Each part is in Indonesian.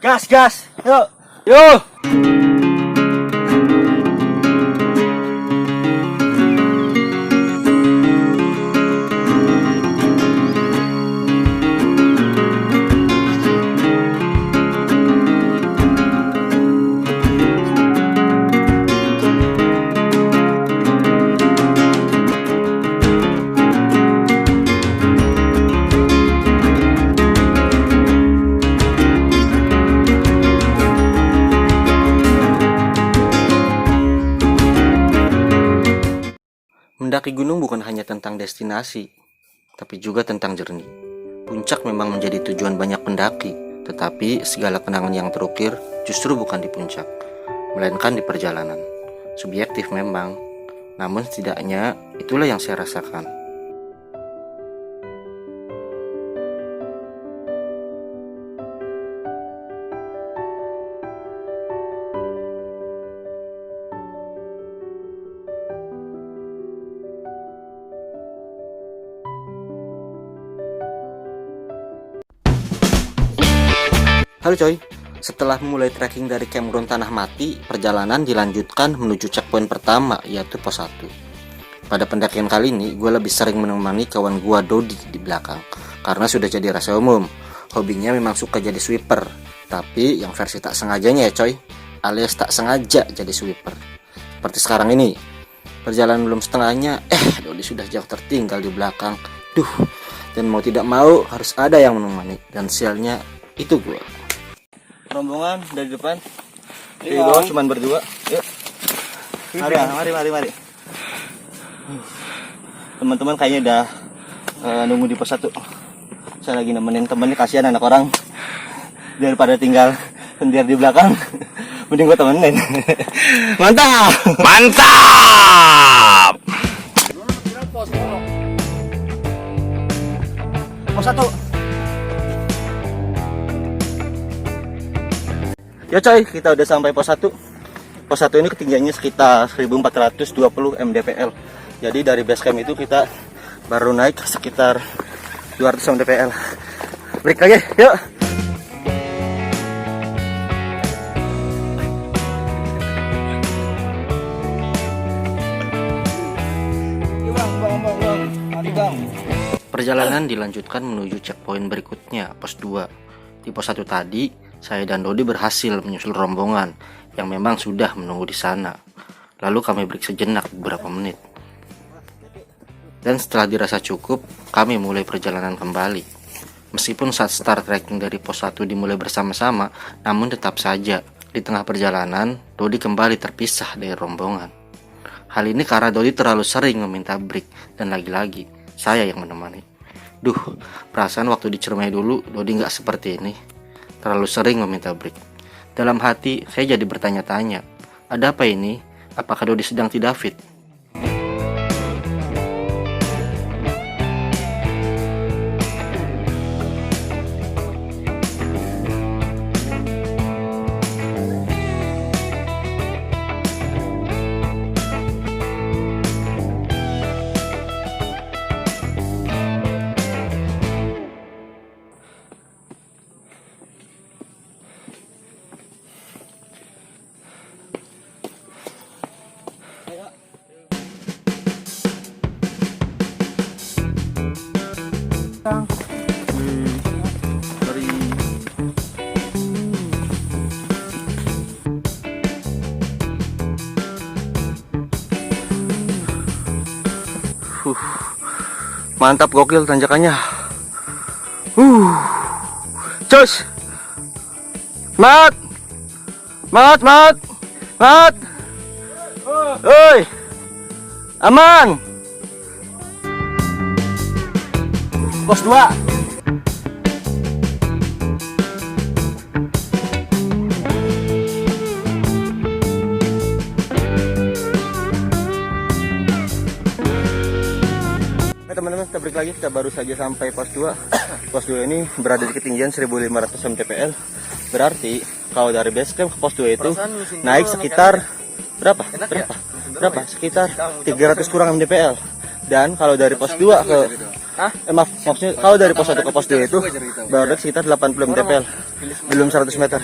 Gas, gas. Yuk. Yuk. Mendaki gunung bukan hanya tentang destinasi, tapi juga tentang journey. Puncak memang menjadi tujuan banyak pendaki, tetapi segala kenangan yang terukir justru bukan di puncak, melainkan di perjalanan. Subjektif memang, namun setidaknya itulah yang saya rasakan. Halo coy, setelah memulai trekking dari campground Tanah Mati, perjalanan dilanjutkan menuju checkpoint pertama, yaitu pos 1. Pada pendakian kali ini, gue lebih sering menemani kawan gue Dodi di belakang, karena sudah jadi rahasia umum, hobinya memang suka jadi sweeper, tapi yang versi tak sengajanya ya coy, alias tak sengaja jadi sweeper. Seperti sekarang ini, perjalanan belum setengahnya, Dodi sudah jauh tertinggal di belakang, dan mau tidak mau harus ada yang menemani, dan sialnya itu gue. Rombongan dari depan. Di bawah cuman berdua. Yuk. Mari. Teman-teman kayaknya udah nunggu di pos 1. Saya lagi nemenin temennya, kasihan anak orang. Daripada tinggal sendiri di belakang, mending gue temenin. Mantap. Pos 1. Ya coy, kita udah sampai pos 1. Pos 1 ini ketinggiannya sekitar 1420 mdpl. Jadi dari base camp itu kita baru naik sekitar 200 mdpl. Break lagi, yuk. Perjalanan dilanjutkan menuju checkpoint berikutnya, pos 2. Di pos 1 tadi, saya dan Dodi berhasil menyusul rombongan yang memang sudah menunggu di sana. Lalu kami break sejenak beberapa menit. Dan setelah dirasa cukup, kami mulai perjalanan kembali. Meskipun saat start trekking dari pos 1 dimulai bersama-sama, namun tetap saja di tengah perjalanan, Dodi kembali terpisah dari rombongan. Hal ini karena Dodi terlalu sering meminta break dan lagi-lagi saya yang menemani. Perasaan waktu di Ciremai dulu Dodi nggak seperti ini. Terlalu sering meminta break. Dalam hati, saya jadi bertanya-tanya, ada apa ini? Apakah Dodi sedang tidak fit? Mantap, gokil tanjakannya. Cus. Mat. Oi. Aman. Pos 2. Teman-teman, kita break lagi. Kita baru saja sampai pos 2. Pos 2 ini berada di ketinggian 1500 mdpl. Berarti kalau dari base camp ke pos 2 itu naik sekitar berapa? Sekitar 300 kurang mdpl. Dan kalau dari pos 2 ke Maaf, maksudnya kalau dari pos 1 ke pos 2 itu baru sekitar 80 mtpl, belum 100 meter.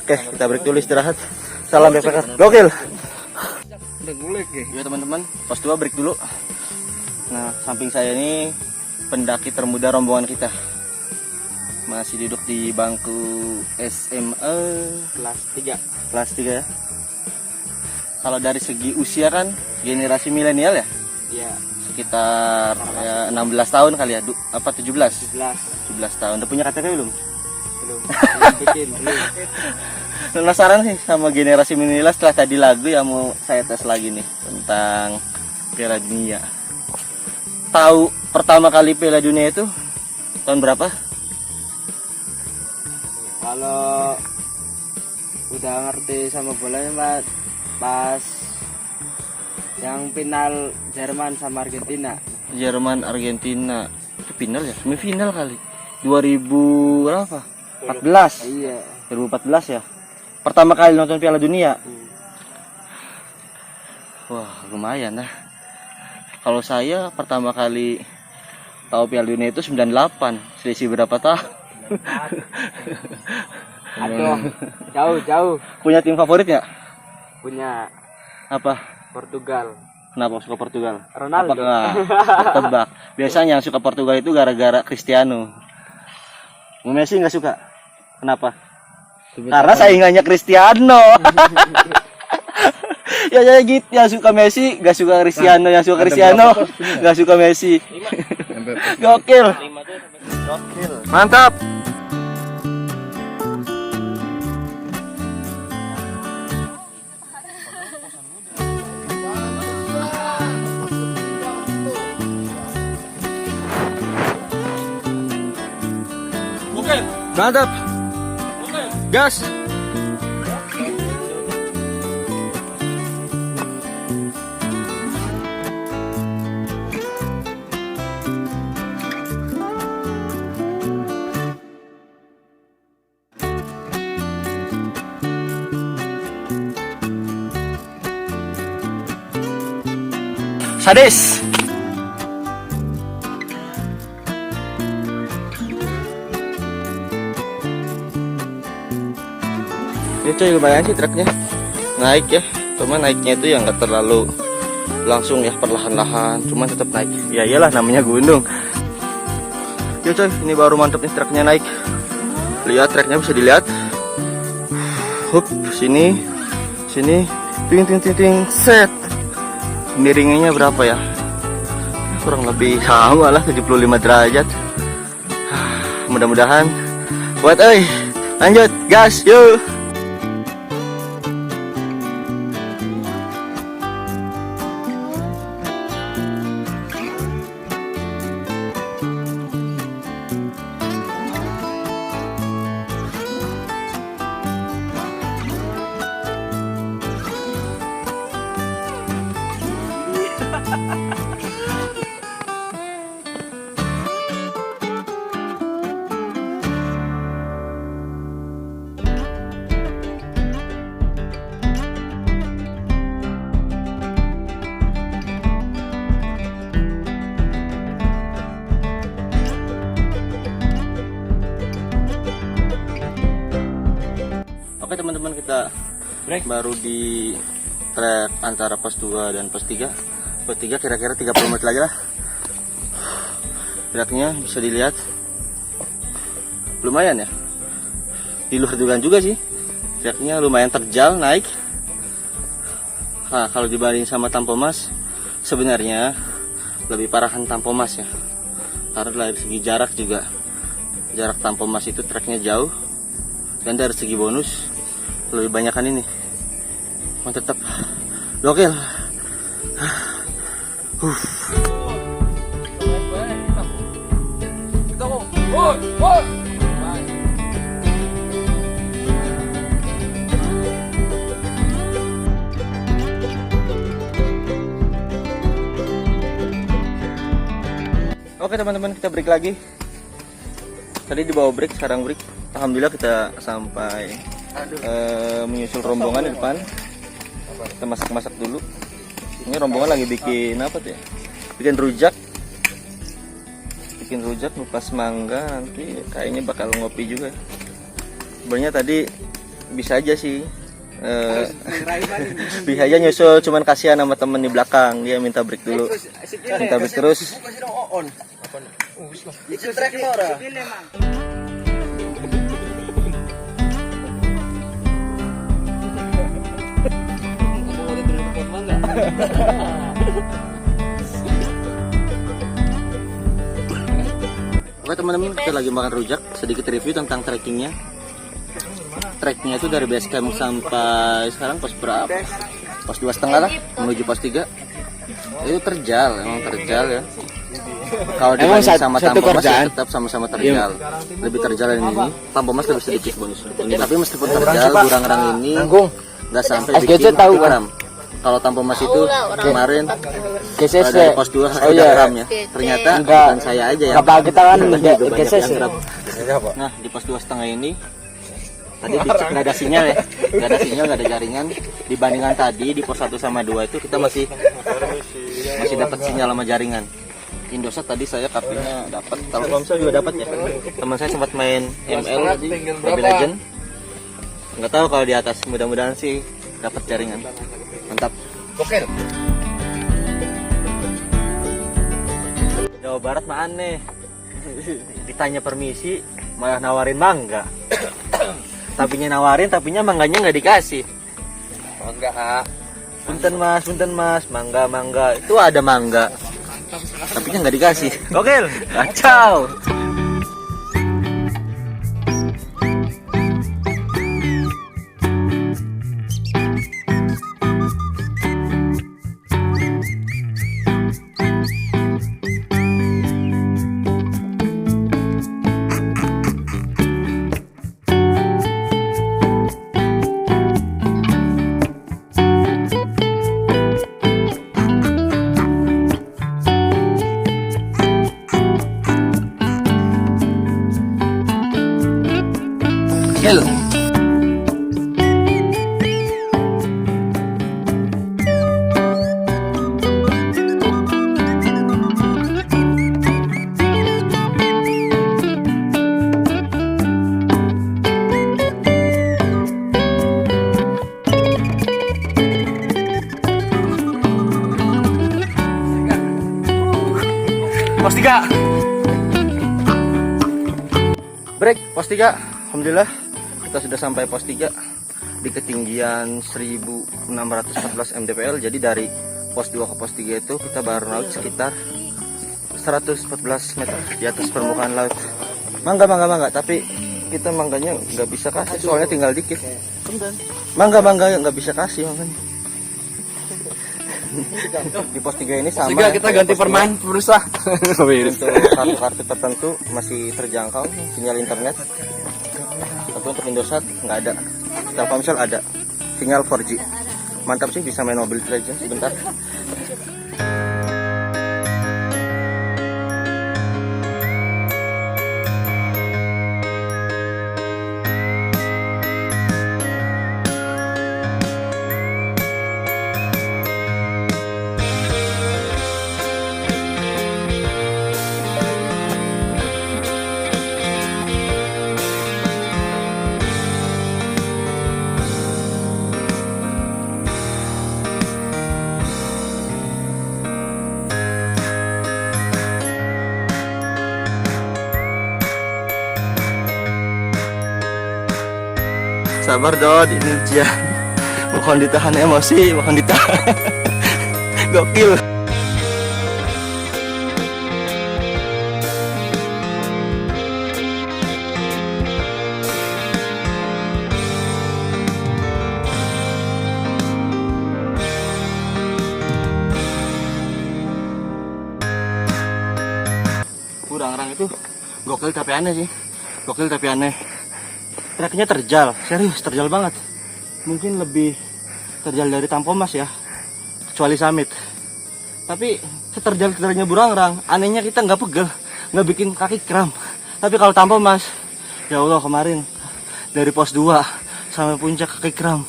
Oke, kita break dulu istirahat. Salam backpacker, gokil. Ya teman-teman, pos 2 break dulu. Nah, samping saya ini pendaki termuda rombongan kita. Masih duduk di bangku SMA kelas 3 ya. Kalau dari segi usia kan generasi milenial ya? Iya. Sekitar ya, 16 tahun kali ya, apa 17? 17 tahun. Udah punya KTP belum? Belum bikin, belum. Penasaran sih sama generasi milenial setelah tadi lagu yang mau saya tes lagi nih tentang Piala Dunia. Tahu pertama kali Piala Dunia itu tahun berapa? Kalau udah ngerti sama bolanya Pak, pas yang final Jerman sama Argentina. Jerman Argentina itu final ya, semifinal kali 2000 berapa? 14. Iya. 2014 ya. Pertama kali nonton Piala Dunia. Wah, lumayan nah. Kalau saya pertama kali tahu Piala Dunia itu 98, selisih berapa tahun? Aduh, jauh. Punya tim favorit nggak? Punya Apa? Portugal. Kenapa suka Portugal? Ronaldo. Apakah tebak? Biasanya yang suka Portugal itu gara-gara Cristiano. Messi nggak suka? Kenapa? Karena saingannya Cristiano. Ya gitu, yang suka Messi nggak suka Cristiano, yang suka Cristiano nggak suka Messi. Gokil. Mantap. Mantap. Gas. Sadis. Ini cuy lumayan sih truknya naik ya, cuman naiknya itu yang nggak terlalu langsung ya, perlahan-lahan, cuman tetap naik. Ya iyalah namanya gunung. Ya cuy, ini baru mantep nih truknya naik. Lihat truknya bisa dilihat. Hup, sini, ting, set. Miringnya berapa ya? Kurang lebih sama lah 75 derajat. Mudah-mudahan buat lanjut gas yuk. Oke teman-teman, kita break baru di trek antara pos 2 dan pos 3. Pos 3 kira-kira 30 menit lagi lah. Treknya bisa dilihat lumayan ya, di luar dugaan juga sih. Treknya lumayan terjal naik. Nah, kalau dibanding sama Tampomas sebenarnya lebih parahan Tampomas ya, karena dari segi jarak juga, jarak Tampomas itu treknya jauh, dan dari segi bonus lebih banyakan ini. Tetap gokil. Oke teman-teman, kita break lagi. Tadi dibawa break, sekarang break. Alhamdulillah kita sampai menyusul rombongan di depan. Kita masak-masak dulu. Ini rombongan lagi bikin apa tuh ya? Bikin rujak. bikin rujak, ngupas mangga, nanti kayaknya bakal ngopi juga. Sebenarnya tadi bisa aja sih, bisa aja nyusul, cuman kasihan sama temen di belakang, dia minta break dulu, minta break terus. Oke teman-teman, kita lagi makan rujak. Sedikit review tentang trekkingnya. Treknya itu dari base camp sampai sekarang pos berapa? Pos 2,5 lah, menuju pos 3. Itu terjal, emang terjal ya. Kalau dibanding sama Tampomas ya tetap sama-sama terjal. Lebih terjal yang ini. Tampomas lebih sedikit bonus. Tapi meskipun terjal, Burangrang ini nggak sampai bikin 1 gram. Kalau Tampomas itu kemarin dari pos 2 1 gram ya. Ternyata bukan saya aja yang kita kan grab. Nah di pos 2,5 ini tadi dicek nggak ada sinyal ya, nggak ada sinyal, nggak ada jaringan. Dibandingkan tadi di pos 1 sama 2 itu kita masih dapat sinyal sama jaringan. Indosat tadi saya kapinya dapat, Telkomsel juga dapat ya. Teman saya sempat main ML tadi, Mobile Legend. Nggak tahu kalau di atas, mudah-mudahan sih dapat jaringan. Mantap. Oke. Jawa Barat mah aneh. Ditanya permisi malah nawarin mangga. Tapinya mangganya nggak dikasih. Mangga. Punten mas, mangga. Itu ada mangga. Tapinya nggak dikasih. Gokil. Kacau. Gokil. Pos 3. Break pos 3. Alhamdulillah kita sudah sampai pos 3 di ketinggian 1614 mdpl. Jadi dari pos 2 ke pos 3 itu kita baru naik sekitar 114 meter di atas permukaan laut. Mangga, tapi kita mangganya nggak bisa kasih soalnya tinggal dikit. Mangga nggak bisa kasih makanya. Di pos 3 ini sama. Kita ganti permain berusaha. Untuk kartu tertentu masih terjangkau sinyal internet. Tapi untuk Indosat nggak ada. Telkomsel ada sinyal 4G. Mantap sih, bisa main Mobile Legends sebentar. Sabar Dod, ini ujian. Mohon ditahan emosi, mohon ditahan. Gokil. Burangrang itu gokil tapi aneh sih. Gokil tapi aneh. Treknya terjal, serius terjal banget. Mungkin lebih terjal dari Tampomas ya, kecuali Summit. Tapi seterjal-terjalnya Burangrang, anehnya kita nggak pegel, nggak bikin kaki kram. Tapi kalau Tampomas, ya Allah kemarin dari pos 2 sampai puncak kaki kram.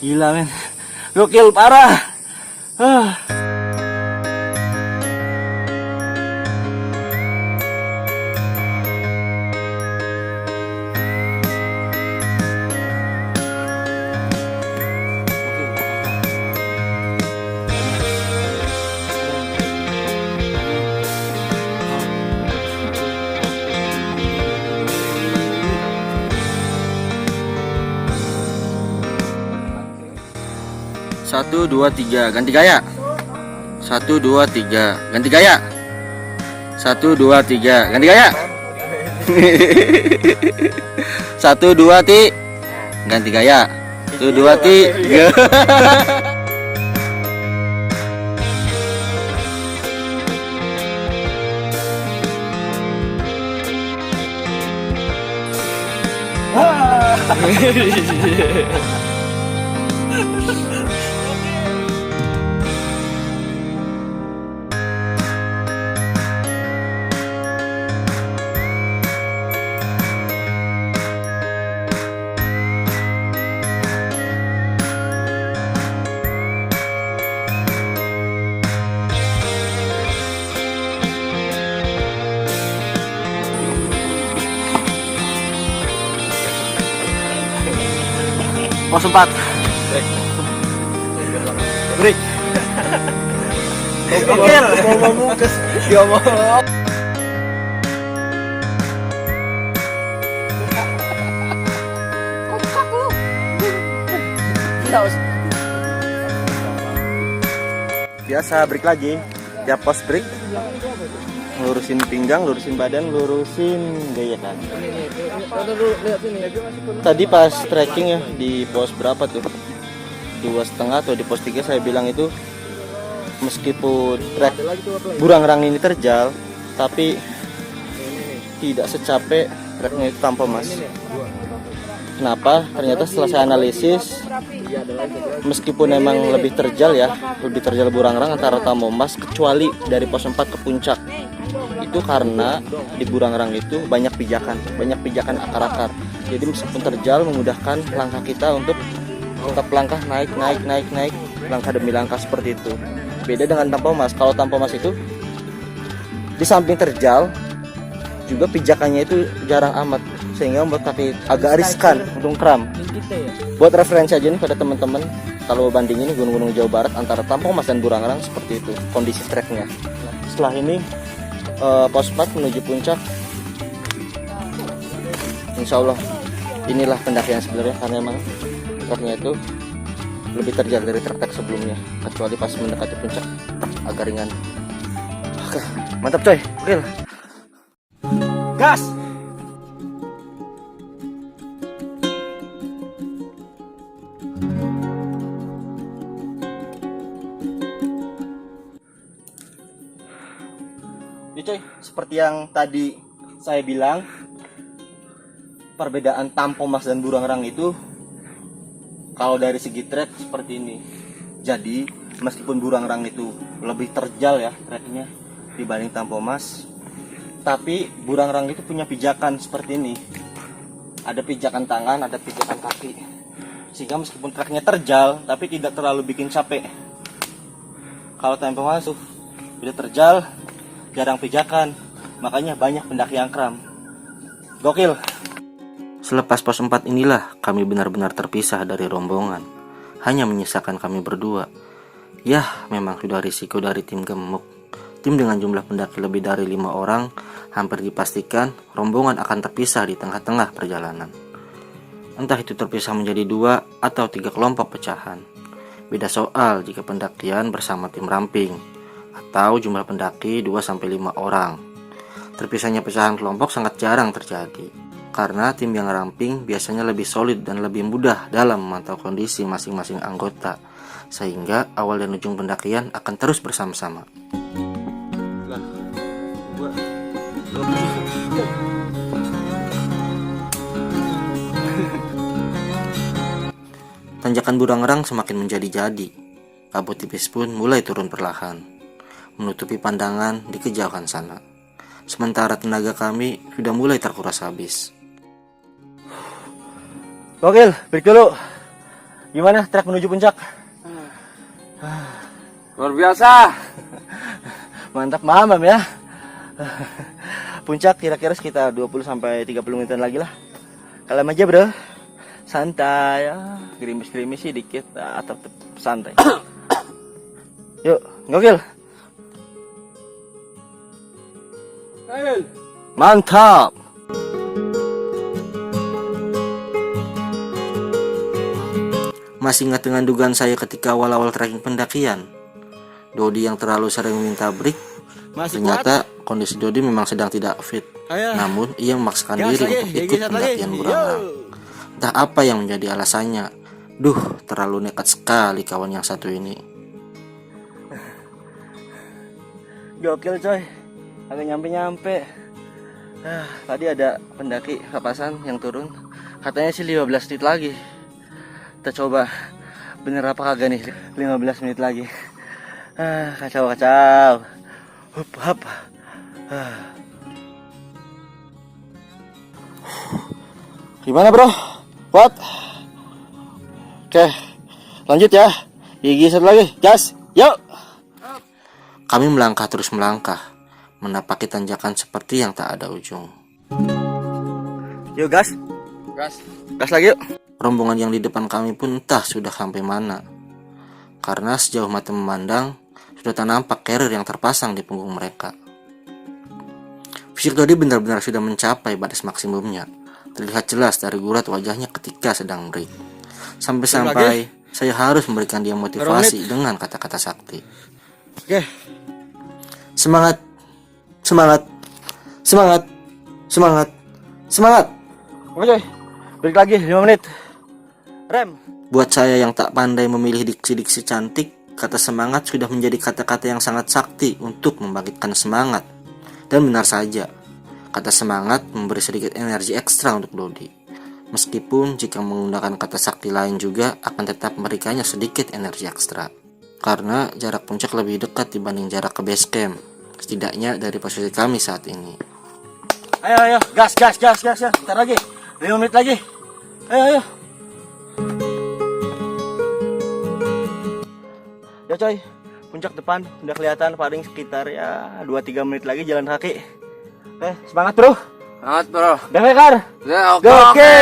Gila men, gokil parah. 1, 2, 3, ganti gaya. 1, 2, 3, ganti gaya. 1, 2, 3, ganti gaya. 1, 2, ganti gaya. 1, 2, 3. Pos 4. Break. Gokil. Dia mau. Biasa break lagi. Tiap pos break. Lurusin pinggang, lurusin badan, lurusin gaya kan. Tadi pas trekking ya di pos berapa tuh? 2,5 atau di pos 3 saya bilang itu meskipun trek Burangrang ini terjal, tapi tidak secapek treknya itu tanpa mas. Kenapa? Ternyata setelah saya analisis, meskipun emang lebih terjal Burangrang antara Tampomas kecuali dari pos 4 ke puncak. Itu karena di Burangrang itu banyak pijakan akar-akar. Jadi meskipun terjal memudahkan langkah kita untuk tetap langkah naik, langkah demi langkah seperti itu. Beda dengan Tampomas. Kalau Tampomas itu di samping terjal juga pijakannya itu jarang amat, sehingga membuat kaki agak riskan untuk kram. Buat referensi aja nih pada teman-teman, kalau bandingin gunung-gunung Jawa Barat antara Tampomas dan Burangrang seperti itu kondisi treknya. Setelah ini pos 4 menuju puncak. Insya Allah inilah pendakian sebenarnya, karena emang treknya itu lebih terjal dari trek-trek sebelumnya, kecuali pas mendekati puncak agak ringan. Oke, mantap coy, real. Gas. Ini coy, seperti yang tadi saya bilang, perbedaan Tampomas dan Burangrang itu kalau dari segi trek seperti ini. Jadi meskipun Burangrang itu lebih terjal ya treknya dibanding Tampomas, tapi Burangrang itu punya pijakan seperti ini. Ada pijakan tangan, ada pijakan kaki, sehingga meskipun treknya terjal tapi tidak terlalu bikin capek. Kalau Tampomas tuh udah terjal, jarang pijakan, makanya banyak pendaki yang kram. Gokil. Selepas pos 4 inilah kami benar-benar terpisah dari rombongan. Hanya menyisakan kami berdua. Yah, memang sudah risiko dari tim gemuk. Tim dengan jumlah pendaki lebih dari 5 orang, hampir dipastikan rombongan akan terpisah di tengah-tengah perjalanan. Entah itu terpisah menjadi 2 atau 3 kelompok pecahan. Beda soal jika pendakian bersama tim ramping, atau jumlah pendaki 2-5 orang. Terpisahnya pecahan kelompok sangat jarang terjadi, karena tim yang ramping biasanya lebih solid dan lebih mudah dalam memantau kondisi masing-masing anggota, sehingga awal dan ujung pendakian akan terus bersama-sama. Tanjakan Burangrang semakin menjadi-jadi. Kabut tipis pun mulai turun perlahan, menutupi pandangan di kejauhan sana. Sementara tenaga kami sudah mulai terkuras habis. Gokil, break dulu. Gimana trek menuju puncak? Luar biasa. Mantap, mamam ya. Puncak kira-kira sekitar 20-30 menitan lagi lah. Kalem aja bro, santai ya. Gerimis-gerimis sih dikit, atau santai. Yuk, gokil. Mantap. Masih ingat dengan dugaan saya ketika awal-awal trekking pendakian? Dodi yang terlalu sering meminta break. Ternyata kondisi Dodi memang sedang tidak fit. Namun ia memaksakan diri untuk ikut pendakian Burangrang. Entah apa yang menjadi alasannya. Duh, terlalu nekat sekali kawan yang satu ini. Gokil coy, agak nyampe-nyampe. Tadi ada pendaki kapasan yang turun, katanya sih 15 menit lagi. Kita coba bener apa kagak nih 15 menit lagi. Kacau. Hup. Gimana bro? What? Oke, lanjut ya. Gigi satu lagi, gas, yuk. Kami melangkah terus melangkah, menapaki tanjakan seperti yang tak ada ujung. Yuk gas. Gas lagi yuk. Rombongan yang di depan kami pun entah sudah sampai mana. Karena sejauh mata memandang, sudah tak nampak carrier yang terpasang di punggung mereka. Fisik Dodi benar-benar sudah mencapai batas maksimumnya. Terlihat jelas dari gurat wajahnya ketika sedang break. Sampai-sampai saya harus memberikan dia motivasi dengan kata-kata sakti. Oke. Semangat. Oke coy, break lagi 5 menit. Rem. Buat saya yang tak pandai memilih diksi-diksi cantik, kata semangat sudah menjadi kata-kata yang sangat sakti untuk membangkitkan semangat. Dan benar saja, kata semangat memberi sedikit energi ekstra untuk Dodi. Meskipun jika menggunakan kata sakti lain juga akan tetap memberikannya sedikit energi ekstra. Karena jarak puncak lebih dekat dibanding jarak ke base camp, setidaknya dari posisi kami saat ini. Ayo, gas. Bentar lagi, 5 menit lagi. Ayo. Ya coy, puncak depan udah kelihatan, paling sekitar ya 2-3 menit lagi jalan kaki. Oke, semangat bro. Semangat bro. Bekar. Oke.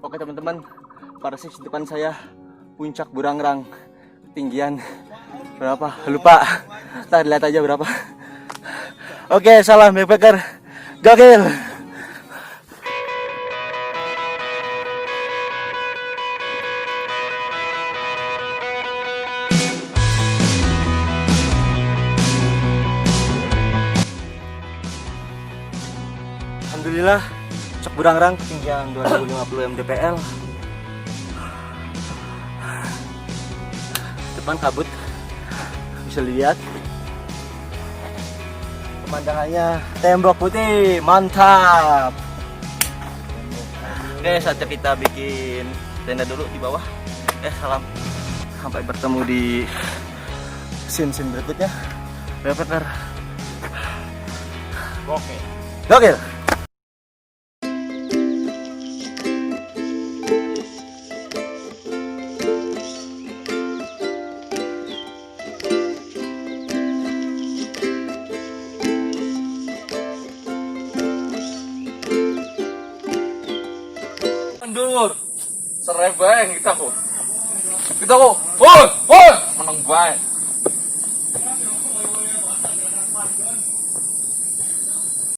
Oke teman-teman, persis depan saya puncak Burangrang, ketinggian berapa? Lupa. Ntar lihat aja berapa. Oke, salam backpacker. Gokil. Alhamdulillah, puncak Burangrang ketinggian 2050 mdpl. Depan kabut, bisa lihat pemandangannya, tembok putih, mantap. Oke, saatnya kita bikin tenda dulu di bawah. Salam, sampai bertemu di scene berikutnya. Backpacker. Gokil. Mundur. Serebeng kita kok. Woi, menang baik.